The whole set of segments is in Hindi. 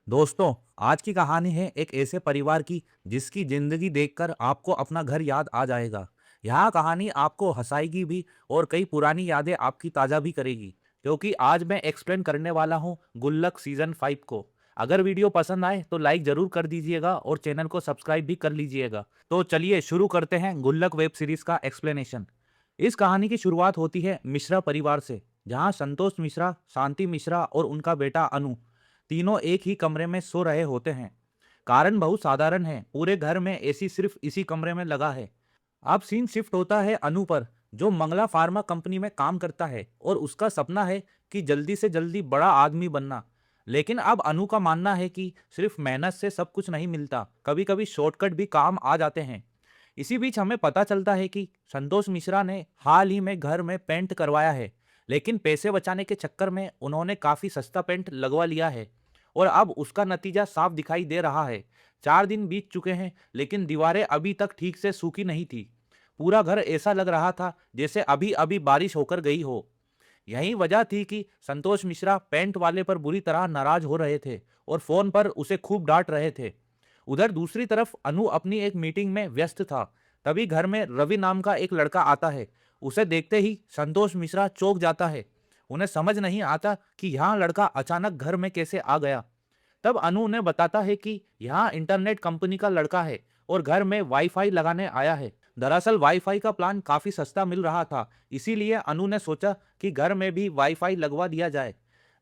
दोस्तों, आज की कहानी है एक ऐसे परिवार की जिसकी जिंदगी देखकर आपको अपना घर याद आ जाएगा। यह कहानी आपको हंसाएगी भी और कई पुरानी यादें आपकी ताज़ा भी करेगी। क्योंकि आज मैं एक्सप्लेन करने वाला हूँ गुल्लक सीजन 5 को। अगर वीडियो पसंद आए तो लाइक जरूर कर दीजिएगा और चैनल को सब्सक्राइब भी कर लीजिएगा। तो चलिए शुरू करते हैं गुल्लक वेब सीरीज का एक्सप्लेनेशन। इस कहानी की शुरुआत होती है मिश्रा परिवार से, जहाँ संतोष मिश्रा, शांति मिश्रा और उनका बेटा अनु तीनों एक ही कमरे में सो रहे होते हैं। कारण बहुत साधारण है, पूरे घर में एसी सिर्फ इसी कमरे में लगा है। अब सीन शिफ्ट होता है अनु पर, जो मंगला फार्मा कंपनी में काम करता है और उसका सपना है कि जल्दी से जल्दी बड़ा आदमी बनना। लेकिन अब अनु का मानना है कि सिर्फ मेहनत से सब कुछ नहीं मिलता, कभी कभी शॉर्टकट भी काम आ जाते हैं। इसी बीच हमें पता चलता है कि संतोष मिश्रा ने हाल ही में घर में पेंट करवाया है, लेकिन पैसे बचाने के चक्कर में उन्होंने काफी सस्ता पेंट लगवा लिया है और अब उसका नतीजा साफ दिखाई दे रहा है। 4 दिन बीत चुके हैं, लेकिन दीवारें अभी तक ठीक से सूखी नहीं थी। पूरा घर ऐसा लग रहा था जैसे अभी अभी बारिश होकर गई हो। यही वजह थी कि संतोष मिश्रा पेंट वाले पर बुरी तरह नाराज हो रहे थे और फोन पर उसे खूब डांट रहे थे। उधर दूसरी तरफ अनु अपनी एक मीटिंग में व्यस्त था। तभी घर में रवि नाम का एक लड़का आता है। उसे देखते ही संतोष मिश्रा चौंक जाता है। उन्हें समझ नहीं आता कि यहाँ लड़का अचानक घर में कैसे आ गया। तब अनु उन्हें बताता है कि यहाँ इंटरनेट कंपनी का लड़का है और घर में वाईफाई लगाने आया है। दरअसल वाईफाई का प्लान काफी सस्ता मिल रहा था, इसीलिए अनु ने सोचा कि घर में भी वाईफाई लगवा दिया जाए।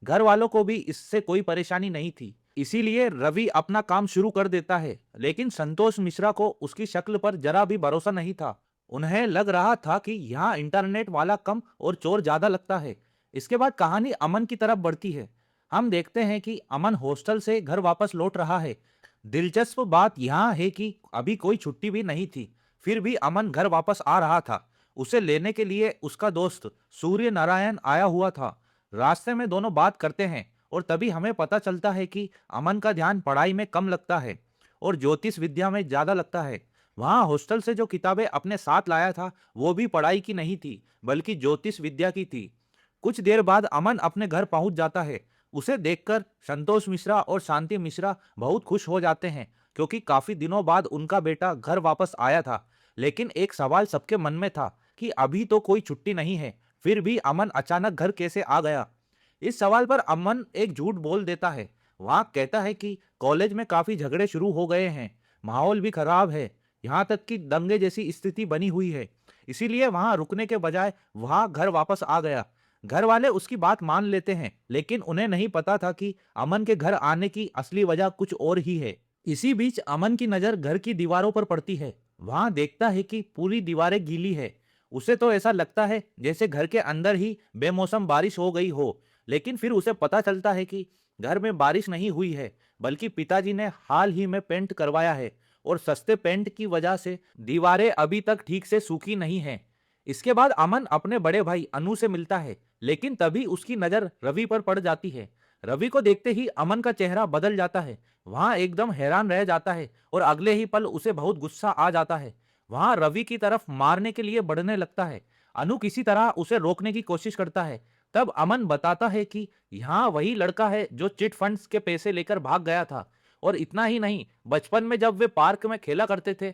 घर वालों को भी इससे कोई परेशानी नहीं थी, इसीलिए रवि अपना काम शुरू कर देता है। लेकिन संतोष मिश्रा को उसकी शक्ल पर जरा भी भरोसा नहीं था। उन्हें लग रहा था कि यहाँ इंटरनेट वाला कम और चोर ज्यादा लगता है। इसके बाद कहानी अमन की तरफ बढ़ती है। हम देखते हैं कि अमन हॉस्टल से घर वापस लौट रहा है। दिलचस्प बात यहाँ है कि अभी कोई छुट्टी भी नहीं थी, फिर भी अमन घर वापस आ रहा था। उसे लेने के लिए उसका दोस्त सूर्य नारायण आया हुआ था। रास्ते में दोनों बात करते हैं और तभी हमें पता चलता है कि अमन का ध्यान पढ़ाई में कम लगता है और ज्योतिष विद्या में ज्यादा लगता है। वहाँ हॉस्टल से जो किताबें अपने साथ लाया था वो भी पढ़ाई की नहीं थी, बल्कि ज्योतिष विद्या की थी। कुछ देर बाद अमन अपने घर पहुंच जाता है। उसे देखकर संतोष मिश्रा और शांति मिश्रा बहुत खुश हो जाते हैं, क्योंकि काफी दिनों बाद उनका बेटा घर वापस आया था। लेकिन एक सवाल सबके मन में था कि अभी तो कोई छुट्टी नहीं है, फिर भी अमन अचानक घर कैसे आ गया। इस सवाल पर अमन एक झूठ बोल देता है। वहाँ कहता है कि कॉलेज में काफी झगड़े शुरू हो गए हैं, माहौल भी खराब है, यहाँ तक कि दंगे जैसी स्थिति बनी हुई है। इसीलिए वहाँ रुकने के बजाय वहाँ घर वापस आ गया। घर वाले उसकी बात मान लेते हैं, लेकिन उन्हें नहीं पता था कि अमन के घर आने की असली वजह कुछ और ही है। इसी बीच अमन की नजर घर की दीवारों पर पड़ती है। वहां देखता है कि पूरी दीवारें गीली है। उसे तो ऐसा लगता है जैसे घर के अंदर ही बेमौसम बारिश हो गई हो। लेकिन फिर उसे पता चलता है कि घर में बारिश नहीं हुई है, बल्कि पिताजी ने हाल ही में पेंट करवाया है और सस्ते पेंट की वजह से दीवारें अभी तक ठीक से सूखी नहीं हैं। इसके बाद अमन अपने बड़े भाई अनु से मिलता है, लेकिन तभी उसकी नजर रवि पर पड़ जाती है। रवि को देखते ही अमन का चेहरा बदल जाता है। वहां एकदम हैरान रह जाता है और अगले ही पल उसे बहुत गुस्सा आ जाता है। वहां रवि की तरफ मारने के लिए बढ़ने लगता है। अनु किसी तरह उसे रोकने की कोशिश करता है। तब अमन बताता है कि यहाँ वही लड़का है जो चिट फंड्स के पैसे लेकर भाग गया था। और इतना ही नहीं, बचपन में जब वे पार्क में खेला करते थे,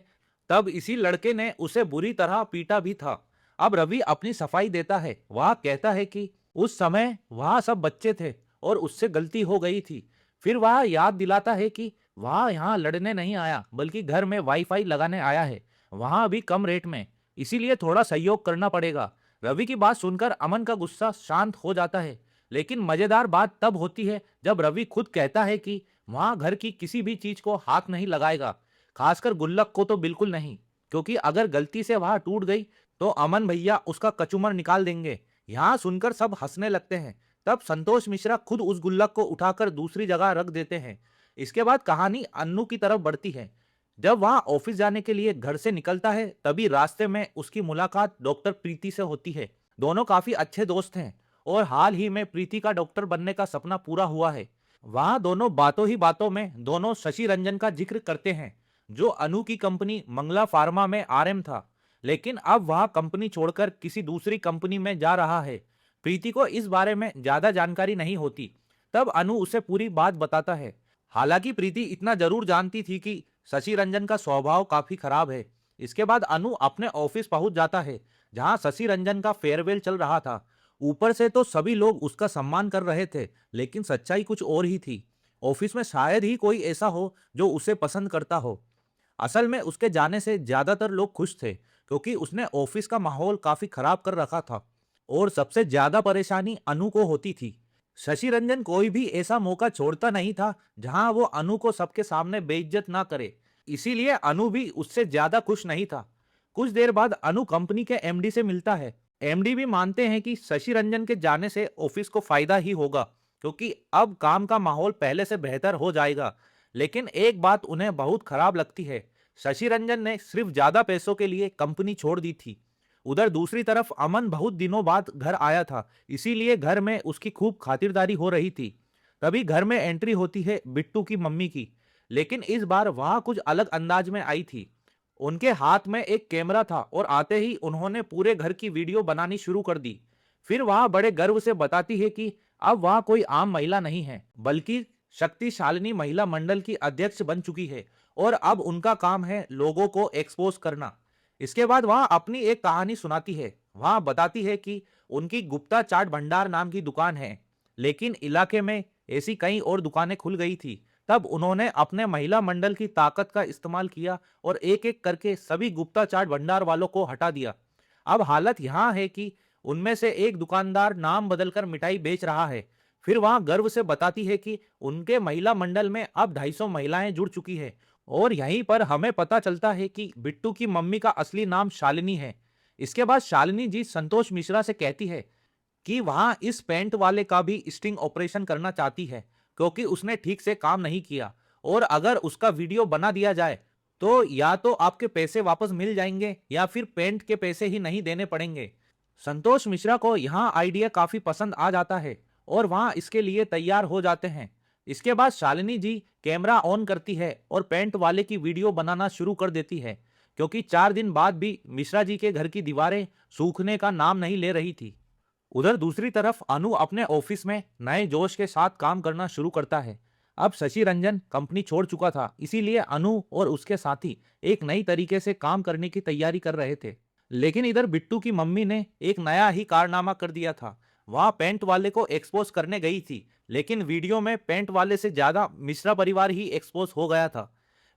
तब इसी लड़के ने उसे बुरी तरह पीटा भी था। अब रवि अपनी सफाई देता है। वह कहता है कि उस समय वह सब बच्चे थे और उससे गलती हो गई थी। फिर वह याद दिलाता है कि वह यहाँ लड़ने नहीं आया, बल्कि घर में वाईफाई लगाने आया है, वहां भी कम रेट में। इसीलिए थोड़ा सहयोग करना पड़ेगा। रवि की बात सुनकर अमन का गुस्सा शांत हो जाता है। लेकिन मजेदार बात तब होती है जब रवि खुद कहता है कि वहां घर की किसी भी चीज को हाथ नहीं लगाएगा, खासकर गुल्लक को तो बिल्कुल नहीं, क्योंकि अगर गलती से वहां टूट गई तो अमन भैया उसका कचूमर निकाल देंगे। यहाँ सुनकर सब हंसने लगते हैं। तब संतोष मिश्रा खुद उस गुल्लक को उठाकर दूसरी जगह रख देते हैं। इसके बाद कहानी अन्नू की तरफ बढ़ती है। जब वहां ऑफिस जाने के लिए घर से निकलता है, तभी रास्ते में उसकी मुलाकात डॉक्टर प्रीति से होती है। दोनों काफी अच्छे दोस्त हैं और हाल ही में प्रीति का डॉक्टर बनने का सपना पूरा हुआ है। वहां दोनों बातों ही बातों में दोनों शशि रंजन का जिक्र करते हैं, जो अनु की कंपनी मंगला फार्मा में आरएम था। लेकिन अब वह कंपनी छोड़कर किसी दूसरी कंपनी में जा रहा है। प्रीति को इस बारे में ज्यादा जानकारी नहीं होती। तब अनु उसे पूरी बात बताता है। हालांकि प्रीति इतना जरूर जानती थी कि शशि रंजन का स्वभाव काफी खराब है। इसके बाद अनु अपने ऑफिस पहुंच जाता है, जहां शशि रंजन का फेयरवेल चल रहा था। ऊपर से तो सभी लोग उसका सम्मान कर रहे थे, लेकिन सच्चाई कुछ और ही थी। ऑफिस में शायद ही कोई ऐसा हो जो उसे पसंद करता हो। असल में उसके जाने से ज्यादातर लोग खुश थे, क्योंकि उसने ऑफिस का माहौल काफी खराब कर रखा था। और सबसे ज्यादा परेशानी अनु को होती थी। शशि रंजन कोई भी ऐसा मौका छोड़ता नहीं था जहां वो अनु को सबके सामने बेइज्जत ना करे। इसीलिए अनु भी उससे ज्यादा खुश नहीं था। कुछ देर बाद अनु कंपनी के एमडी से मिलता है। एमडी भी मानते हैं कि शशि रंजन के जाने से ऑफिस को फायदा ही होगा, क्योंकि अब काम का माहौल पहले से बेहतर हो जाएगा। लेकिन एक बात उन्हें बहुत खराब लगती है। शशि रंजन ने सिर्फ ज्यादा पैसों के लिए कंपनी छोड़ दी थी। उधर दूसरी तरफ अमन बहुत दिनों बाद घर आया था, इसीलिए घर में उसकी खूब खातिरदारी हो रही थी। तभी घर में एंट्री होती है बिट्टू की मम्मी की। लेकिन इस बार वहां कुछ अलग अंदाज में आई थी। उनके हाथ में एक कैमरा था और आते ही उन्होंने पूरे घर की वीडियो बनानी शुरू कर दी। फिर वहां बड़े गर्व से बताती है कि अब वहां कोई आम महिला नहीं है, बल्कि शक्तिशालिनी महिला मंडल की अध्यक्ष बन चुकी है, और अब उनका काम है लोगों को एक्सपोज करना। इसके बाद वहां अपनी एक कहानी सुनाती है। वहां बताती है कि उनकी गुप्ता चाट भंडार नाम की दुकान है, लेकिन इलाके में ऐसी कई और दुकानें खुल गई थी। तब उन्होंने अपने महिला मंडल की ताकत का इस्तेमाल किया और एक एक करके सभी गुप्ता चाट भंडार वालों को हटा दिया। अब हालत यहाँ है कि उनमें से एक दुकानदार नाम बदलकर मिठाई बेच रहा है। फिर वहां गर्व से बताती है कि उनके महिला मंडल में अब 250 महिलाएं जुड़ चुकी है। और यहीं पर हमें पता चलता है कि बिट्टू की मम्मी का असली नाम शालिनी है। इसके बाद शालिनी जी संतोष मिश्रा से कहती है कि वहां इस पेंट वाले का भी स्टिंग ऑपरेशन करना चाहती है, क्योंकि उसने ठीक से काम नहीं किया, और अगर उसका वीडियो बना दिया जाए तो या तो आपके पैसे वापस मिल जाएंगे या फिर पेंट के पैसे ही नहीं देने पड़ेंगे। संतोष मिश्रा को यहाँ आइडिया काफी पसंद आ जाता है और वहां इसके लिए तैयार हो जाते हैं। इसके बाद शालिनी जी कैमरा ऑन करती है और पेंट वाले की वीडियो बनाना शुरू कर देती है, क्योंकि 4 दिन बाद भी मिश्रा जी के घर की दीवारें सूखने का नाम नहीं ले रही थी। उधर दूसरी तरफ अनु अपने ऑफिस में नए जोश के साथ काम करना शुरू करता है। अब शशि रंजन कंपनी छोड़ चुका था, इसीलिए अनु और उसके साथी एक नई तरीके से काम करने की तैयारी कर रहे थे। लेकिन इधर बिट्टू की मम्मी ने एक नया ही कारनामा कर दिया था। वहां पेंट वाले को एक्सपोज करने गई थी, लेकिन वीडियो में पेंट वाले से ज्यादा मिश्रा परिवार ही एक्सपोज हो गया था।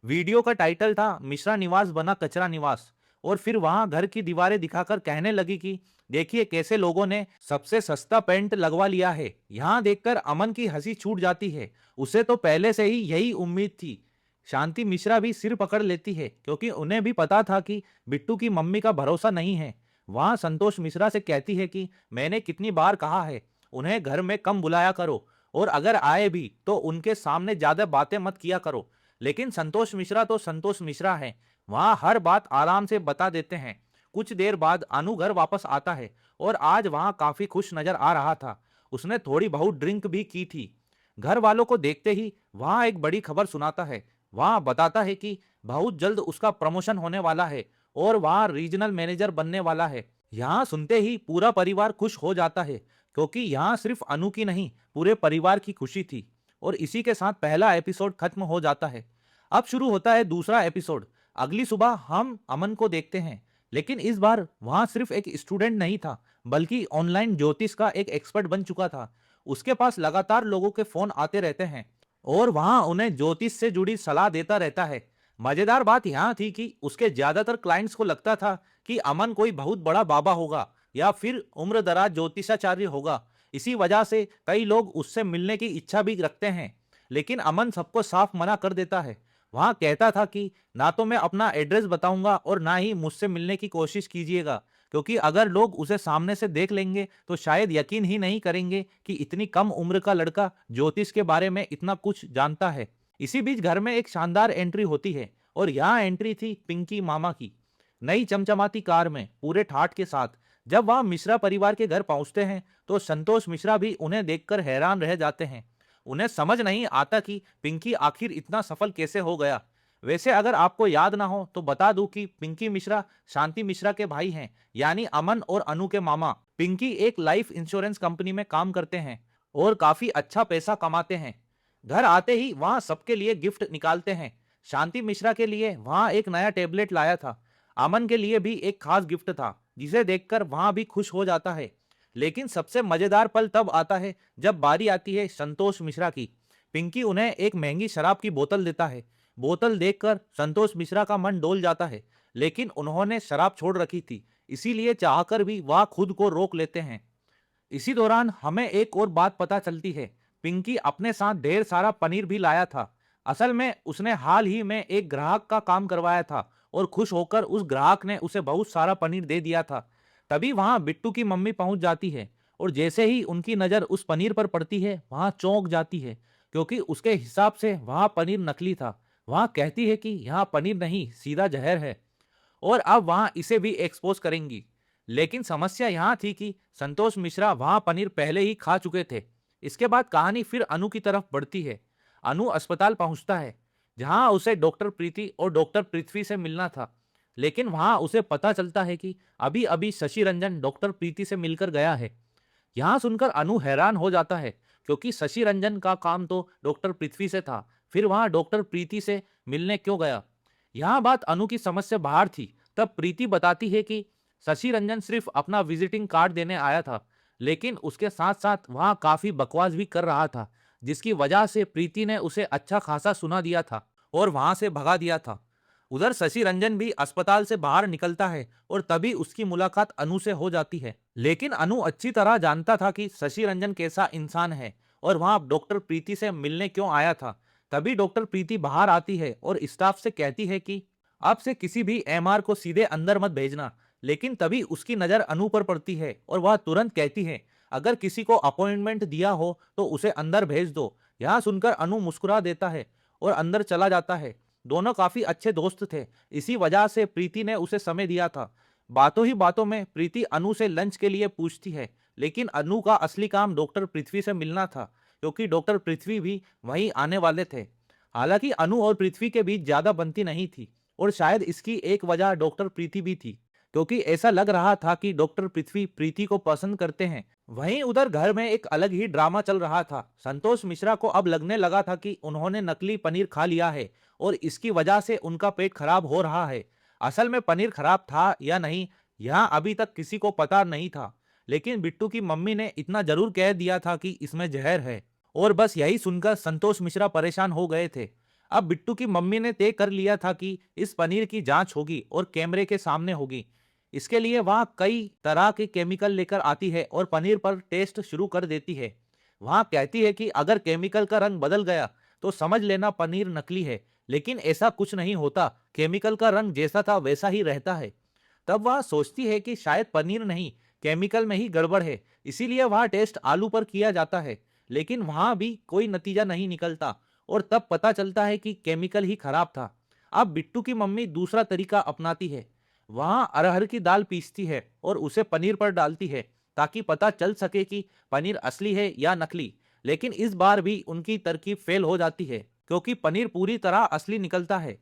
वीडियो का टाइटल था मिश्रा निवास बना कचरा निवास। और फिर वहां घर की दीवारें दिखाकर कहने लगी कि देखिए कैसे लोगों ने सबसे सस्ता पेंट लगवा लिया है। यहां देखकर अमन की हंसी छूट जाती है। उसे तो पहले से ही यही उम्मीद थी। शांति मिश्रा भी सिर पकड़ लेती है, क्योंकि उन्हें भी पता था कि बिट्टू की मम्मी का भरोसा नहीं है। वहां संतोष मिश्रा से कहती है कि मैंने कितनी बार कहा है उन्हें घर में कम बुलाया करो, और अगर आए भी तो उनके सामने ज्यादा बातें मत किया करो। लेकिन संतोष मिश्रा तो संतोष मिश्रा है, वहां हर बात आराम से बता देते हैं। कुछ देर बाद अनु घर वापस आता है और आज वहां काफी खुश नजर आ रहा था। उसने थोड़ी बहुत ड्रिंक भी की थी। घर वालों को देखते ही वहां एक बड़ी खबर सुनाता है। वहां बताता है कि बहुत जल्द उसका प्रमोशन होने वाला है और वहां रीजनल मैनेजर बनने वाला है। यहाँ सुनते ही पूरा परिवार खुश हो जाता है, क्योंकि यहाँ सिर्फ अनु की नहीं पूरे परिवार की खुशी थी। और इसी के साथ पहला एपिसोड खत्म हो जाता है। अब शुरू होता है दूसरा एपिसोड। अगली सुबह हम अमन को देखते हैं, लेकिन इस बार वहां सिर्फ एक स्टूडेंट नहीं था, बल्कि ऑनलाइन ज्योतिष का एक एक्सपर्ट बन चुका था। उसके पास लगातार लोगों के फोन आते रहते हैं और वहां उन्हें ज्योतिष से जुड़ी सलाह देता रहता है। मजेदार बात यहाँ थी कि उसके ज्यादातर क्लाइंट्स को लगता था कि अमन कोई बहुत बड़ा बाबा होगा या फिर उम्रदराज ज्योतिषाचार्य होगा। इसी वजह से कई लोग उससे मिलने की इच्छा भी रखते हैं। लेकिन अमन सबको साफ मना कर देता है। वहां कहता था कि ना तो मैं अपना एड्रेस बताऊंगा और ना ही मुझसे मिलने की कोशिश कीजिएगा, क्योंकि अगर लोग उसे सामने से देख लेंगे तो शायद यकीन ही नहीं करेंगे कि इतनी कम उम्र का लड़का ज्योतिष के बारे में इतना कुछ जानता है। इसी बीच घर में एक शानदार एंट्री होती है, और यहाँ एंट्री थी पिंकी मामा की, नई चमचमाती कार में पूरे ठाठ के साथ। जब वह मिश्रा परिवार के घर पहुंचते हैं तो संतोष मिश्रा भी उन्हें देखकर हैरान रह जाते हैं। उन्हें समझ नहीं आता कि पिंकी आखिर इतना सफल कैसे हो गया। वैसे अगर आपको याद ना हो तो बता दूं कि पिंकी मिश्रा शांति मिश्रा के भाई हैं, यानी अमन और अनु के मामा। पिंकी एक लाइफ इंश्योरेंस कंपनी में काम करते हैं और काफी अच्छा पैसा कमाते हैं। घर आते ही वहां सबके लिए गिफ्ट निकालते हैं। शांति मिश्रा के लिए वहां एक नया टेबलेट लाया था। अमन के लिए भी एक खास गिफ्ट था, जिसे देखकर वहां भी खुश हो जाता है। लेकिन सबसे मजेदार पल तब आता है जब बारी आती है संतोष मिश्रा की। पिंकी उन्हें एक महंगी शराब की बोतल देता है। बोतल देखकर संतोष मिश्रा का मन डोल जाता है, लेकिन उन्होंने शराब छोड़ रखी थी, इसीलिए चाहकर भी वह खुद को रोक लेते हैं। इसी दौरान हमें एक और बात पता चलती है। पिंकी अपने साथ ढेर सारा पनीर भी लाया था। असल में उसने हाल ही में एक ग्राहक का काम करवाया था और खुश होकर उस ग्राहक ने उसे बहुत सारा पनीर दे दिया था। तभी वहां बिट्टू की मम्मी पहुंच जाती है और जैसे ही उनकी नजर उस पनीर पर पड़ती है वहां चौंक जाती है, क्योंकि उसके हिसाब से वहां पनीर नकली था। वहां कहती है कि यहाँ पनीर नहीं, सीधा जहर है और अब वहां इसे भी एक्सपोज करेंगी। लेकिन समस्या यहाँ थी कि संतोष मिश्रा वहां पनीर पहले ही खा चुके थे। इसके बाद कहानी फिर अनु की तरफ बढ़ती है। अनु अस्पताल पहुंचता है, जहां उसे डॉक्टर प्रीति और डॉक्टर पृथ्वी से मिलना था। लेकिन वहां उसे पता चलता है कि अभी अभी शशि रंजन डॉक्टर प्रीति से मिलकर गया है। यहाँ सुनकर अनु हैरान हो जाता है, क्योंकि शशि रंजन का काम तो डॉक्टर पृथ्वी से था, फिर वहां डॉक्टर प्रीति से मिलने क्यों गया। यहाँ बात अनु की समझ से बाहर थी। तब प्रीति बताती है कि शशि रंजन सिर्फ अपना विजिटिंग कार्ड देने आया था, लेकिन उसके साथ साथ वहां काफी बकवास भी कर रहा था, जिसकी वजह से प्रीति ने उसे अच्छा खासा सुना दिया था और वहां से भगा दिया था। उधर शशि रंजन भी अस्पताल से बाहर निकलता है और तभी उसकी मुलाकात अनु से हो जाती है। लेकिन अनु अच्छी तरह जानता था कि शशि रंजन कैसा इंसान है और वहां डॉक्टर प्रीति से मिलने क्यों आया था। तभी डॉक्टर प्रीति बाहर आती है और स्टाफ से कहती है कि अब से किसी भी एमआर को सीधे अंदर मत भेजना। लेकिन तभी उसकी नजर अनु पर पड़ती है और वह तुरंत कहती है, अगर किसी को अपॉइंटमेंट दिया हो तो उसे अंदर भेज दो। यह सुनकर अनु मुस्कुरा देता है और अंदर चला जाता है। दोनों काफी अच्छे दोस्त थे, इसी वजह से प्रीति ने उसे समय दिया था। बातों ही बातों में प्रीति अनु से लंच के लिए पूछती है, लेकिन अनु का असली काम डॉक्टर पृथ्वी से मिलना था, क्योंकि डॉक्टर पृथ्वी भी वहीं आने वाले थे। हालांकि अनु और पृथ्वी के बीच ज्यादा बनती नहीं थी और शायद इसकी एक वजह डॉक्टर प्रीति भी थी, क्योंकि ऐसा लग रहा था कि डॉक्टर पृथ्वी प्रीति को पसंद करते हैं। वहीं उधर घर में एक अलग ही ड्रामा चल रहा था। संतोष मिश्रा को अब लगने लगा था कि उन्होंने नकली पनीर खा लिया है और इसकी वजह से उनका पेट खराब हो रहा है। असल में पनीर खराब था या नहीं, यहाँ अभी तक किसी को पता नहीं था, लेकिन बिट्टू की मम्मी ने इतना जरूर कह दिया था कि इसमें जहर है और बस यही सुनकर संतोष मिश्रा परेशान हो गए थे। अब बिट्टू की मम्मी ने तय कर लिया था कि इस पनीर की जांच होगी और कैमरे के सामने होगी। इसके लिए वहां कई तरह के केमिकल लेकर आती है और पनीर पर टेस्ट शुरू कर देती है। वहां कहती है कि अगर केमिकल का रंग बदल गया तो समझ लेना पनीर नकली है, लेकिन ऐसा कुछ नहीं होता, केमिकल का रंग जैसा था वैसा ही रहता है। तब वह सोचती है कि शायद पनीर नहीं, केमिकल में ही गड़बड़ है, इसीलिए वह टेस्ट आलू पर किया जाता है। लेकिन वहां भी कोई नतीजा नहीं निकलता और तब पता चलता है कि केमिकल ही खराब था। अब बिट्टू की मम्मी दूसरा तरीका अपनाती है। वहां अरहर की दाल पीसती है और उसे पनीर पर डालती है, ताकि पता चल सके कि पनीर असली है या नकली। लेकिन इस बार भी उनकी तरकीब फेल हो जाती है, क्योंकि पनीर पूरी तरह असली निकलता है।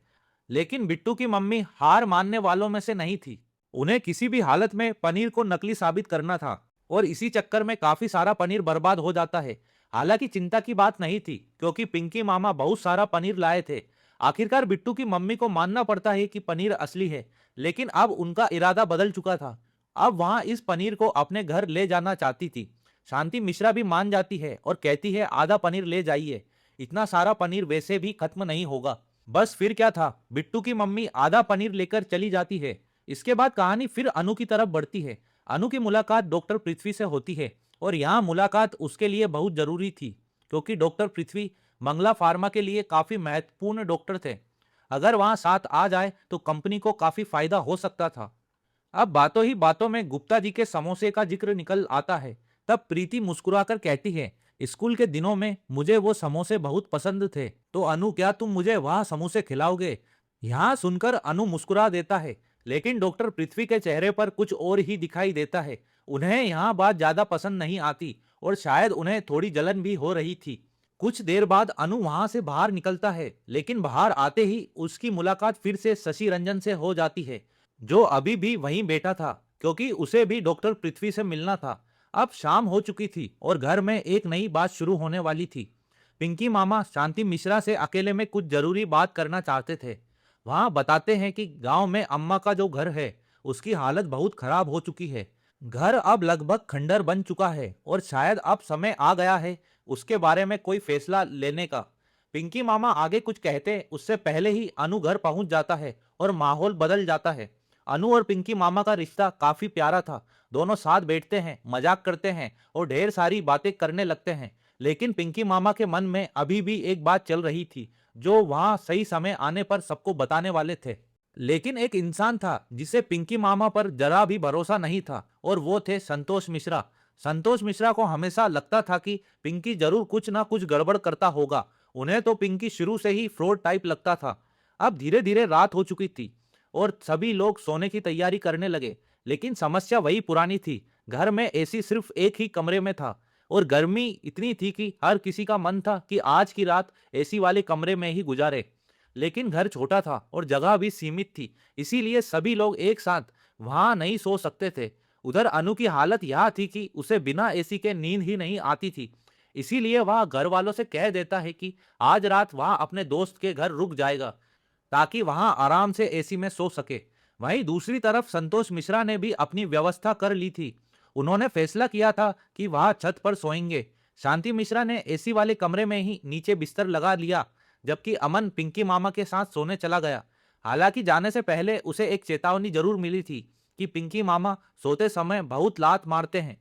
लेकिन बिट्टू की मम्मी हार मानने वालों में से नहीं थी। उन्हें किसी भी हालत में पनीर को नकली साबित करना था और इसी चक्कर में काफी सारा पनीर बर्बाद हो जाता है। हालांकि चिंता की बात नहीं थी, क्योंकि पिंकी मामा बहुत सारा पनीर लाए थे। आखिरकार बिट्टू की मम्मी को मानना पड़ता है कि पनीर असली है, लेकिन अब उनका इरादा बदल चुका था। अब वहां इस पनीर को अपने घर ले जाना चाहती थी। शांति मिश्रा भी मान जाती है और कहती है, आधा पनीर ले जाइए, इतना सारा पनीर वैसे भी खत्म नहीं होगा। बस फिर क्या था, बिट्टू की मम्मी आधा पनीर लेकर चली जाती है। इसके बाद कहानी फिर अनु की तरफ बढ़ती है। अनु की मुलाकात डॉक्टर पृथ्वी से होती है और यहाँ मुलाकात उसके लिए बहुत जरूरी थी, क्योंकि डॉक्टर पृथ्वी मंगला फार्मा के लिए काफी महत्वपूर्ण डॉक्टर थे। अगर वहां साथ आ जाए तो कंपनी को काफी फायदा हो सकता था। अब बातों ही बातों में गुप्ता जी के समोसे का जिक्र निकल आता है। तब प्रीति मुस्कुराकर कहती है, स्कूल के दिनों में मुझे वो समोसे बहुत पसंद थे, तो अनु क्या तुम मुझे वहां समोसे खिलाओगे। यहाँ सुनकर अनु मुस्कुरा देता है, लेकिन डॉक्टर पृथ्वी के चेहरे पर कुछ और ही दिखाई देता है। उन्हें यहाँ बात ज्यादा पसंद नहीं आती और शायद उन्हें थोड़ी जलन भी हो रही थी। कुछ देर बाद अनु वहां से बाहर निकलता है, लेकिन बाहर आते ही उसकी मुलाकात फिर से शशि रंजन से हो जाती है, जो अभी भी वहीं बैठा था, क्योंकि उसे भी डॉक्टर पृथ्वी से मिलना था। अब शाम हो चुकी थी और घर में एक नई बात शुरू होने वाली थी। पिंकी मामा शांति मिश्रा से अकेले में कुछ जरूरी बात करना चाहते थे। वहां बताते हैं कि गांव में अम्मा का जो घर है उसकी हालत बहुत खराब हो चुकी है। घर अब लगभग खंडर बन चुका है और शायद अब समय आ गया है उसके बारे में कोई फैसला लेने का। पिंकी मामा आगे कुछ कहते उससे पहले ही अनु घर पहुंच जाता है और माहौल बदल जाता है। अनु और पिंकी मामा का रिश्ता काफी प्यारा था। दोनों साथ बैठते हैं, मजाक करते हैं और ढेर सारी बातें करने लगते हैं। लेकिन पिंकी मामा के मन में अभी भी एक बात चल रही थी जो वहां सही समय आने पर सबको बताने वाले थे। लेकिन एक इंसान था जिसे पिंकी मामा पर जरा भी भरोसा नहीं था और वो थे संतोष मिश्रा। संतोष मिश्रा को हमेशा लगता था कि पिंकी जरूर कुछ ना कुछ गड़बड़ करता होगा। उन्हें तो पिंकी शुरू से ही फ्रॉड टाइप लगता था। अब धीरे धीरे रात हो चुकी थी और सभी लोग सोने की तैयारी करने लगे। लेकिन समस्या वही पुरानी थी। घर में एसी सिर्फ एक ही कमरे में था और गर्मी इतनी थी कि हर किसी का मन था कि आज की रात एसी वाले कमरे में ही गुजारे। लेकिन घर छोटा था और जगह भी सीमित थी, इसीलिए सभी लोग एक साथ वहां नहीं सो सकते थे। उधर अनु की हालत यह थी कि उसे बिना एसी के नींद ही नहीं आती थी। इसीलिए वह घर वालों से कह देता है कि आज रात वह अपने दोस्त के घर रुक जाएगा ताकि वहां आराम से एसी में सो सके। वहीं दूसरी तरफ संतोष मिश्रा ने भी अपनी व्यवस्था कर ली थी। उन्होंने फैसला किया था कि वह छत पर सोएंगे। शांति मिश्रा ने एसी वाले कमरे में ही नीचे बिस्तर लगा लिया, जबकि अमन पिंकी मामा के साथ सोने चला गया। हालांकि जाने से पहले उसे एक चेतावनी जरूर मिली थी कि पिंकी मामा सोते समय बहुत लात मारते हैं।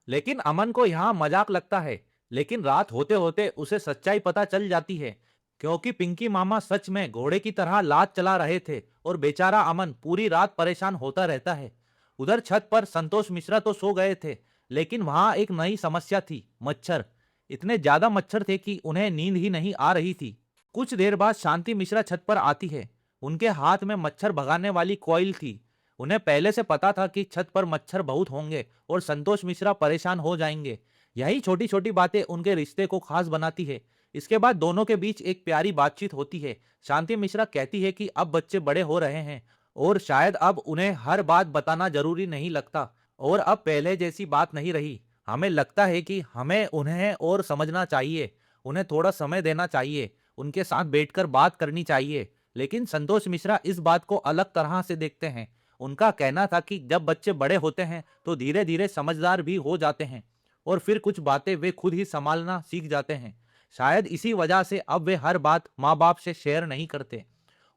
लेकिन अमन को यहाँ मजाक लगता है, लेकिन रात होते होते उसे सच्चाई पता चल जाती है, क्योंकि पिंकी मामा सच में घोड़े की तरह लात चला रहे थे और बेचारा अमन पूरी रात परेशान होता रहता है। उधर छत पर संतोष मिश्रा तो सो गए थे, लेकिन वहां एक नई समस्या थी, मच्छर। इतने ज्यादा मच्छर थे कि उन्हें नींद ही नहीं आ रही थी। कुछ देर बाद शांति मिश्रा छत पर आती है। उनके हाथ में मच्छर भगाने वाली कॉइल थी। उन्हें पहले से पता था कि छत पर मच्छर बहुत होंगे और संतोष मिश्रा परेशान हो जाएंगे। यही छोटी छोटी बातें उनके रिश्ते को खास बनाती है। इसके बाद दोनों के बीच एक प्यारी बातचीत होती है। शांति मिश्रा कहती है कि अब बच्चे बड़े हो रहे हैं और शायद अब उन्हें हर बात बताना जरूरी नहीं लगता और अब पहले जैसी बात नहीं रही। हमें लगता है कि हमें उन्हें और समझना चाहिए, उन्हें थोड़ा समय देना चाहिए, उनके साथ बैठकर बात करनी चाहिए। लेकिन संतोष मिश्रा इस बात को अलग तरह से देखते हैं। उनका कहना था कि जब बच्चे बड़े होते हैं तो धीरे धीरे समझदार भी हो जाते हैं और फिर कुछ बातें वे खुद ही संभालना सीख जाते हैं। शायद इसी वजह से अब वे हर बात माँ बाप से शेयर नहीं करते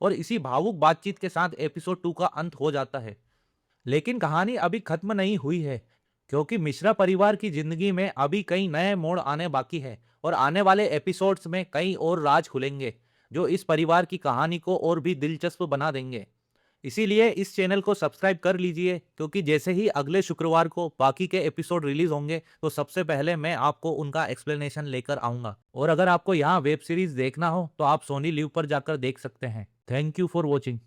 और इसी भावुक बातचीत के साथ एपिसोड 2 का अंत हो जाता है। लेकिन कहानी अभी खत्म नहीं हुई है, क्योंकि मिश्रा परिवार की जिंदगी में अभी कई नए मोड़ आने बाकी है और आने वाले एपिसोड्स में कई और राज खुलेंगे जो इस परिवार की कहानी को और भी दिलचस्प बना देंगे। इसीलिए इस चैनल को सब्सक्राइब कर लीजिए, क्योंकि जैसे ही अगले शुक्रवार को बाकी के एपिसोड रिलीज होंगे तो सबसे पहले मैं आपको उनका एक्सप्लेनेशन लेकर आऊंगा। और अगर आपको यहाँ वेब सीरीज देखना हो तो आप सोनी लिव पर जाकर देख सकते हैं। Thank you for watching.